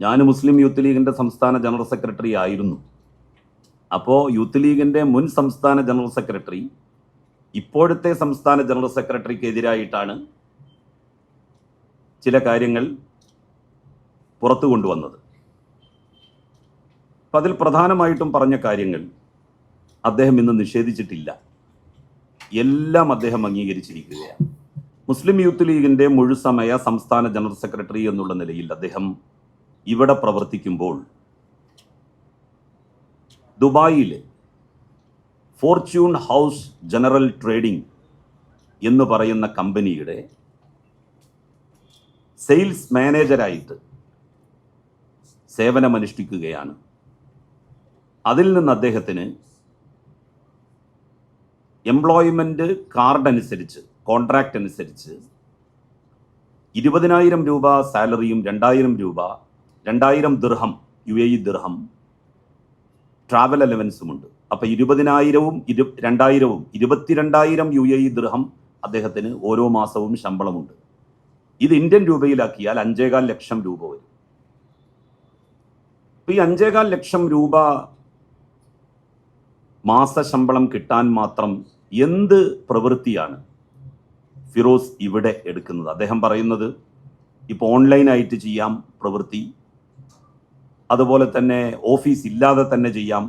ഞാൻ മുസ്ലിം യൂത്ത് ലീഗിൻ്റെ സംസ്ഥാന ജനറൽ സെക്രട്ടറി ആയിരുന്നു. അപ്പോൾ യൂത്ത് ലീഗിൻ്റെ മുൻ സംസ്ഥാന ജനറൽ സെക്രട്ടറി ഇപ്പോഴത്തെ സംസ്ഥാന ജനറൽ സെക്രട്ടറിക്കെതിരായിട്ടാണ് ചില കാര്യങ്ങൾ പുറത്തു കൊണ്ടുവന്നത്. അപ്പം അതിൽ പ്രധാനമായിട്ടും പറഞ്ഞ കാര്യങ്ങൾ അദ്ദേഹം ഇന്ന് നിഷേധിച്ചിട്ടില്ല, എല്ലാം അദ്ദേഹം അംഗീകരിച്ചിരിക്കുകയാണ്. മുസ്ലിം യൂത്ത് ലീഗിൻ്റെ മുഴുസമയ സംസ്ഥാന ജനറൽ സെക്രട്ടറി എന്നുള്ള നിലയിൽ അദ്ദേഹം ഇവിടെ പ്രവർത്തിക്കുമ്പോൾ ദുബായിലെ ഫോർച്യൂൺ ഹൗസ് ജനറൽ ട്രേഡിംഗ് എന്ന് പറയുന്ന കമ്പനിയുടെ സെയിൽസ് മാനേജരായിട്ട് സേവനമനുഷ്ഠിക്കുകയാണ്. അതിൽ നിന്ന് അദ്ദേഹത്തിന് എംപ്ലോയ്മെൻറ്റ് കാർഡ് അനുസരിച്ച്, കോൺട്രാക്റ്റ് അനുസരിച്ച് 20,000 രൂപ സാലറിയും 2,000 ദിർഹം UAE ദിർഹം ട്രാവൽ അലവൻസുമുണ്ട്. അപ്പോൾ 20,000-ഉം 2,000-ഉം 22,000 UAE ദിർഹം അദ്ദേഹത്തിന് ഓരോ മാസവും ശമ്പളമുണ്ട്. ഇത് ഇന്ത്യൻ രൂപയിലാക്കിയാൽ 5,15 ലക്ഷം രൂപ വരും. ഈ 5,15 ലക്ഷം രൂപ മാസശമ്പളം കിട്ടാൻ മാത്രം എന്ത് പ്രവൃത്തിയാണ് ഫിറോസ് ഇവിടെ എടുക്കുന്നത്? അദ്ദേഹം പറയുന്നത് ഇപ്പോൾ ഓൺലൈനായിട്ട് ചെയ്യാം പ്രവൃത്തി, അതുപോലെ തന്നെ ഓഫീസ് ഇല്ലാതെ തന്നെ ചെയ്യാം.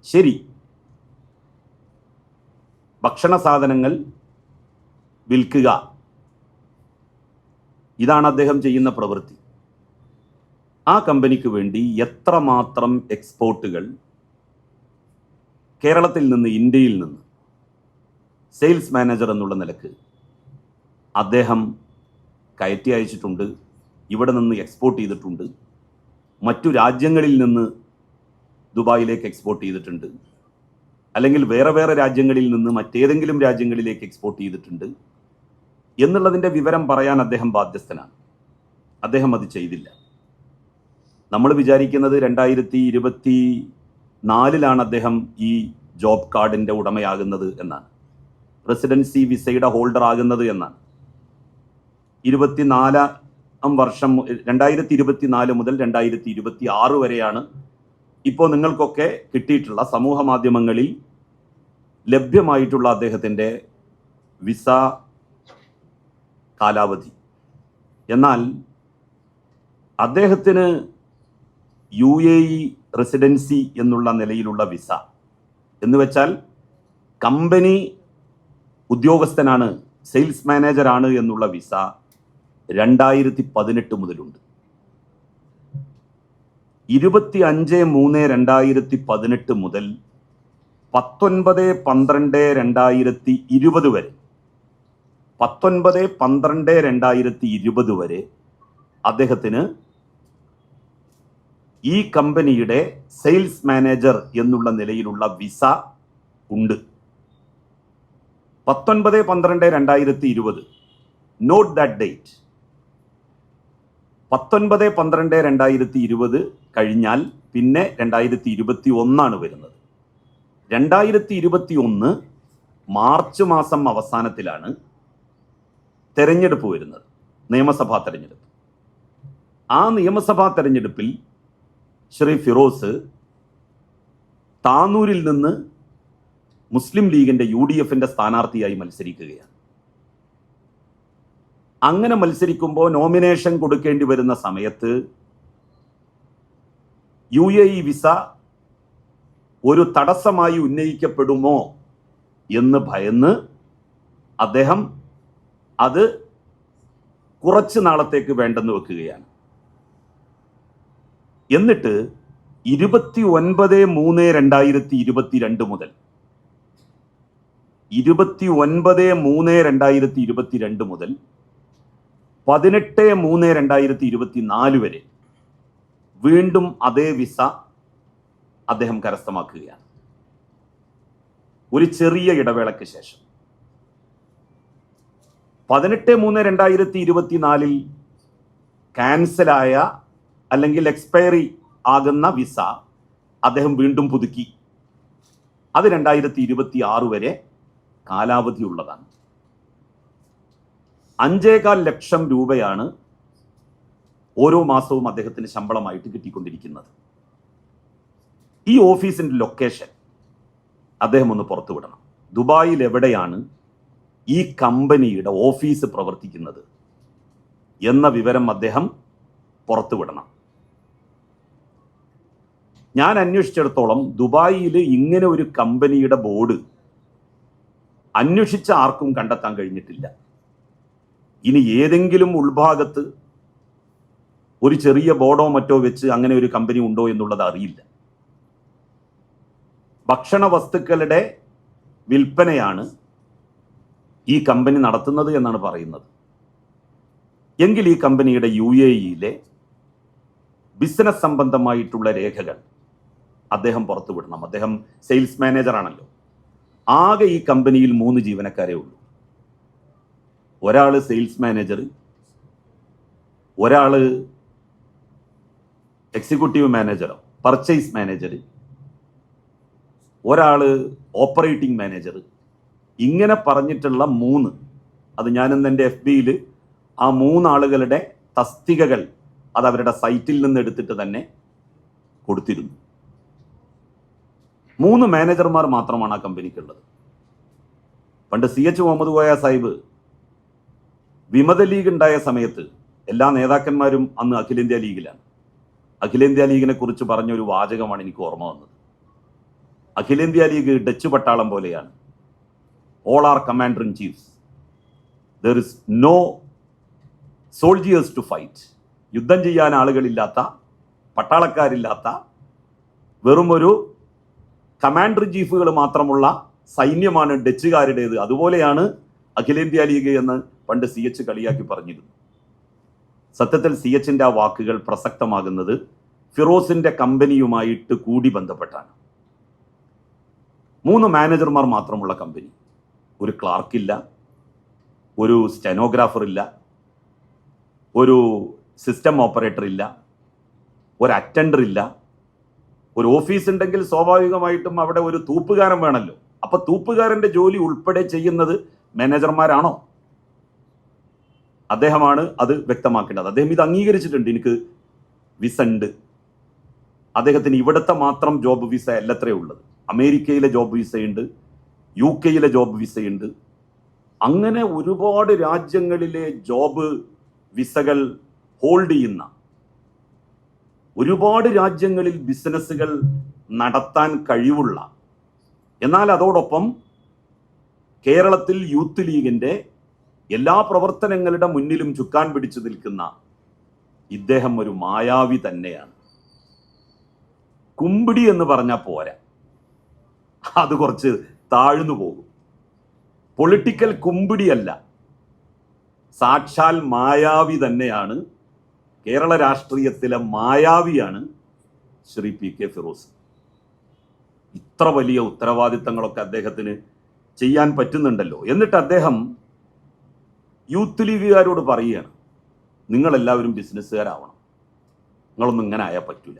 ശരി, ഭക്ഷണ സാധനങ്ങൾ വിൽക്കുക, ഇതാണ് അദ്ദേഹം ചെയ്യുന്ന പ്രവൃത്തി. ആ കമ്പനിക്ക് വേണ്ടി എത്രമാത്രം എക്സ്പോർട്ടുകൾ കേരളത്തിൽ നിന്ന്, ഇന്ത്യയിൽ നിന്ന് സെയിൽസ് മാനേജർ എന്നുള്ള നിലക്ക് അദ്ദേഹം കയറ്റി അയച്ചിട്ടുണ്ട്, ഇവിടെ നിന്ന് എക്സ്പോർട്ട് ചെയ്തിട്ടുണ്ട്, മറ്റു രാജ്യങ്ങളിൽ നിന്ന് ദുബായിലേക്ക് എക്സ്പോർട്ട് ചെയ്തിട്ടുണ്ട്, അല്ലെങ്കിൽ വേറെ വേറെ രാജ്യങ്ങളിൽ നിന്ന് മറ്റേതെങ്കിലും രാജ്യങ്ങളിലേക്ക് എക്സ്പോർട്ട് ചെയ്തിട്ടുണ്ട് എന്നുള്ളതിൻ്റെ വിവരം പറയാൻ അദ്ദേഹം ബാധ്യസ്ഥനാണ്. അദ്ദേഹം അത് ചെയ്തില്ല. നമ്മൾ വിചാരിക്കുന്നത് 2024 അദ്ദേഹം ഈ ജോബ് കാർഡിൻ്റെ ഉടമയാകുന്നത് എന്നാണ്, റെസിഡൻസി വിസയുടെ ഹോൾഡർ ആകുന്നത് എന്നാണ്. 24 വർഷം 2024 മുതൽ 2026 വരെയാണ് ഇപ്പോൾ നിങ്ങൾക്കൊക്കെ കിട്ടിയിട്ടുള്ള സമൂഹ മാധ്യമങ്ങളിൽ ലഭ്യമായിട്ടുള്ള അദ്ദേഹത്തിൻ്റെ വിസ കാലാവധി. എന്നാൽ അദ്ദേഹത്തിന് UAE റെസിഡൻസി എന്നുള്ള നിലയിലുള്ള വിസ എന്ന് വെച്ചാൽ കമ്പനി ഉദ്യോഗസ്ഥനാണ്, സെയിൽസ് മാനേജറാണ് എന്നുള്ള വിസ 2018 മുതലുണ്ട്. 25/3/2018 മുതൽ 19/12/2020 വരെ 19/12/2020 വരെ അദ്ദേഹത്തിന് ഈ കമ്പനിയുടെ സെയിൽസ് മാനേജർ എന്നുള്ള നിലയിലുള്ള വിസ ഉണ്ട്. 19/12/2020, നോട്ട് ദാറ്റ് ഡേറ്റ്. 19/12/2020 കഴിഞ്ഞാൽ പിന്നെ 2021 വരുന്നത്. 2021 മാർച്ച് മാസം അവസാനത്തിലാണ് തെരഞ്ഞെടുപ്പ് വരുന്നത്, നിയമസഭാ തെരഞ്ഞെടുപ്പ്. ആ നിയമസഭാ തെരഞ്ഞെടുപ്പിൽ ശ്രീ ഫിറോസ് താനൂരിൽ നിന്ന് മുസ്ലിം ലീഗിൻ്റെ UDFൻ്റെ സ്ഥാനാർത്ഥിയായി മത്സരിക്കുകയാണ്. അങ്ങനെ മത്സരിക്കുമ്പോൾ നോമിനേഷൻ കൊടുക്കേണ്ടി വരുന്ന സമയത്ത് UAE വിസ ഒരു തടസ്സമായി ഉന്നയിക്കപ്പെടുമോ എന്ന് ഭയന്ന് അദ്ദേഹം അത് കുറച്ച് നാളത്തേക്ക് വേണ്ടെന്ന് വെക്കുകയാണ്. എന്നിട്ട് 29/3/2022 മുതൽ 29/3/2022 മുതൽ 18/3/2024 വരെ വീണ്ടും അതേ വിസ അദ്ദേഹം കരസ്ഥമാക്കുകയാണ്. ഒരു ചെറിയ ഇടവേളയ്ക്ക് ശേഷം 18/3/2024 ക്യാൻസലായ അല്ലെങ്കിൽ എക്സ്പയറി ആകുന്ന വിസ അദ്ദേഹം വീണ്ടും പുതുക്കി. അത് 2026 വരെ കാലാവധിയുള്ളതാണ്. 5,15 ലക്ഷം രൂപയാണ് ഓരോ മാസവും അദ്ദേഹത്തിന് ശമ്പളമായിട്ട് കിട്ടിക്കൊണ്ടിരിക്കുന്നത്. ഈ ഓഫീസിൻ്റെ ലൊക്കേഷൻ അദ്ദേഹം ഒന്ന് പുറത്തു വിടണം. ദുബായിൽ എവിടെയാണ് ഈ കമ്പനിയുടെ ഓഫീസ് പ്രവർത്തിക്കുന്നത് എന്ന വിവരം അദ്ദേഹം പുറത്തുവിടണം. ഞാൻ അന്വേഷിച്ചിടത്തോളം ദുബായിൽ ഇങ്ങനെ ഒരു കമ്പനിയുടെ ബോർഡ് അന്വേഷിച്ച ആർക്കും കണ്ടെത്താൻ കഴിഞ്ഞിട്ടില്ല. ഇനി ഏതെങ്കിലും ഉൾഭാഗത്ത് ഒരു ചെറിയ ബോർഡോ മറ്റോ വെച്ച് അങ്ങനെ ഒരു കമ്പനി ഉണ്ടോ എന്നുള്ളത് അറിയില്ല. ഭക്ഷണ വസ്തുക്കളുടെ വിൽപ്പനയാണ് ഈ കമ്പനി നടത്തുന്നത് എന്നാണ് പറയുന്നത്. എങ്കിൽ ഈ കമ്പനിയുടെ UAE-യിലെ ബിസിനസ് സംബന്ധമായിട്ടുള്ള രേഖകൾ അദ്ദേഹം പുറത്തുവിടണം. അദ്ദേഹം സെയിൽസ് മാനേജറാണല്ലോ. ആകെ ഈ കമ്പനിയിൽ 3 ജീവനക്കാരേ ഉള്ളൂ. ഒരാള് സെയിൽസ് മാനേജർ, ഒരാള് എക്സിക്യൂട്ടീവ് മാനേജറോ പർച്ചേസ് മാനേജർ, ഒരാള് ഓപ്പറേറ്റിംഗ് മാനേജർ. ഇങ്ങനെ പറഞ്ഞിട്ടുള്ള 3, അത് ഞാനിന്ന് എൻ്റെ FB-യിൽ ആ 3 ആളുകളുടെ തസ്തികകൾ അത് അവരുടെ സൈറ്റിൽ നിന്ന് എടുത്തിട്ട് തന്നെ കൊടുത്തിരുന്നു. 3 മാനേജർമാർ മാത്രമാണ് ആ കമ്പനിക്കുള്ളത്. പണ്ട് CH മുഹമ്മദ് കോയ സാഹിബ് വിമത ലീഗ് ഉണ്ടായ സമയത്ത് എല്ലാ നേതാക്കന്മാരും അന്ന് അഖിലേന്ത്യാ ലീഗിലാണ്. അഖിലേന്ത്യാ ലീഗിനെ കുറിച്ച് പറഞ്ഞൊരു വാചകമാണ് എനിക്ക് ഓർമ്മ വന്നത്. അഖിലേന്ത്യാ ലീഗ് ഡച്ച് പട്ടാളം പോലെയാണ്. All are commander in chiefs, there is no soldiers to fight. യുദ്ധം ചെയ്യാൻ ആളുകളില്ലാത്ത, പട്ടാളക്കാരില്ലാത്ത, വെറും ഒരു കമാൻഡർ ചീഫുകൾ മാത്രമുള്ള സൈന്യമാണ് ഡച്ചുകാരുടേത്. അതുപോലെയാണ് അഖിലേന്ത്യാ ലീഗ് എന്ന് പണ്ട് CH കളിയാക്കി പറഞ്ഞിരുന്നു. സത്യത്തിൽ CHന്റെ ആ വാക്കുകൾ പ്രസക്തമാകുന്നത് ഫിറോസിന്റെ കമ്പനിയുമായിട്ട് കൂടി ബന്ധപ്പെട്ടാണ്. 3 മാനേജർമാർ മാത്രമുള്ള കമ്പനി. ഒരു ക്ലാർക്കില്ല, ഒരു സ്റ്റെനോഗ്രാഫർ ഇല്ല, ഒരു സിസ്റ്റം ഓപ്പറേറ്റർ ഇല്ല, ഒരു അറ്റൻഡർ ഇല്ല. ഒരു ഓഫീസ് ഉണ്ടെങ്കിൽ സ്വാഭാവികമായിട്ടും അവിടെ ഒരു തൂപ്പുകാരൻ വേണമല്ലോ. അപ്പൊ തൂപ്പുകാരന്റെ ജോലി ഉൾപ്പെടെ ചെയ്യുന്നത് മാനേജർമാരാണോ? അദ്ദേഹമാണ് അത് വ്യക്തമാക്കേണ്ടത്. അദ്ദേഹം ഇത് അംഗീകരിച്ചിട്ടുണ്ട്. എനിക്ക് വിസ ഉണ്ട്. അദ്ദേഹത്തിന് ഇവിടുത്തെ മാത്രം ജോബ് വിസ അല്ലത്രേ ഉള്ളത്. അമേരിക്കയിലെ ജോബ് വിസയുണ്ട്, UK-യിലെ ജോബ് വിസയുണ്ട്. അങ്ങനെ ഒരുപാട് രാജ്യങ്ങളിലെ ജോബ് വിസകൾ ഹോൾഡ് ചെയ്യുന്ന, ഒരുപാട് രാജ്യങ്ങളിൽ ബിസിനസ്സുകൾ നടത്താൻ കഴിവുള്ള, എന്നാൽ അതോടൊപ്പം കേരളത്തിൽ യൂത്ത് ലീഗിന്റെ എല്ലാ പ്രവർത്തനങ്ങളുടെ മുന്നിലും ചുക്കാൻ പിടിച്ചു നിൽക്കുന്ന ഇദ്ദേഹം ഒരു മായാവി തന്നെയാണ്. കുമ്പിടി എന്ന് പറഞ്ഞാൽ പോരാ, അത് കുറച്ച് താഴ്ന്നു പോകും. പൊളിറ്റിക്കൽ കുമ്പിടിയല്ല, സാക്ഷാൽ മായാവി തന്നെയാണ്. കേരള രാഷ്ട്രീയത്തിലെ മായാവിയാണ് ശ്രീ PK ഫിറോസ്. ഇത്ര വലിയ ഉത്തരവാദിത്തങ്ങളൊക്കെ അദ്ദേഹത്തിന് ചെയ്യാൻ പറ്റുന്നുണ്ടല്ലോ. എന്നിട്ട് അദ്ദേഹം യൂത്ത് ലീഗുകാരോട് പറയുകയാണ്, നിങ്ങളെല്ലാവരും ബിസിനസ്സുകാരാവണം, നിങ്ങളൊന്നും ഇങ്ങനെ ആയാൽ പറ്റൂല.